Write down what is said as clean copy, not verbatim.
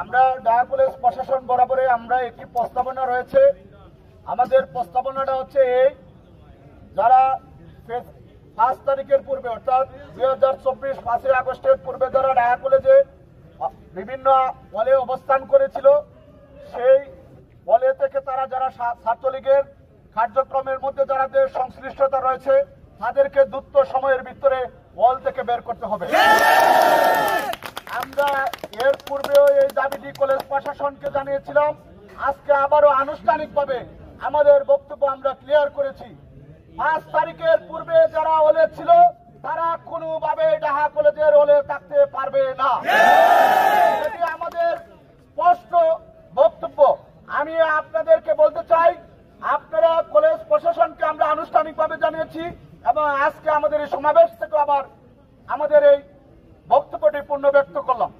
আমরা dia college প্রশাসন বরাবরে আমরা একটি প্রস্তাবনা রয়েছে। আমাদের প্রস্তাবনাটা হচ্ছে এই, যারা 5 তারিখের পূর্বে অর্থাৎ 2024 5 আগস্টের পূর্বে যারা ডায়া কলেজে বিভিন্ন হলে অবস্থান করেছিল, সেই হলে থেকে তারা যারা ছাত্রলীগের কার্যক্রমের মধ্যে যাদের সংশ্লিষ্টতা রয়েছে তাদেরকে দ্রুত সময়ের ভিতরে হল থেকে বের করতে হবে। আমরা এর পূর্বেও এই দাবিটি কলেজ প্রশাসনকে জানিয়েছিলাম। আজকে আবারও আনুষ্ঠানিকভাবে আমাদের বক্তব্য আমরা ক্লিয়ার করেছি। 5 তারিখের পূর্বে যারা হলে ছিল তারা কোনোভাবে ডাহা কলেজের হলে থাকতে পারবে না, এটি আমাদের স্পষ্ট বক্তব্য। আমি আপনাদেরকে বলতে চাই, আপনারা কলেজ প্রশাসনকে আমরা আনুষ্ঠানিকভাবে জানিয়েছি এবং আজকে আমাদের এই সমাবেশ থেকে আবার আমাদের এই বক্তব্যটি পুনর্ব্যক্ত করলাম।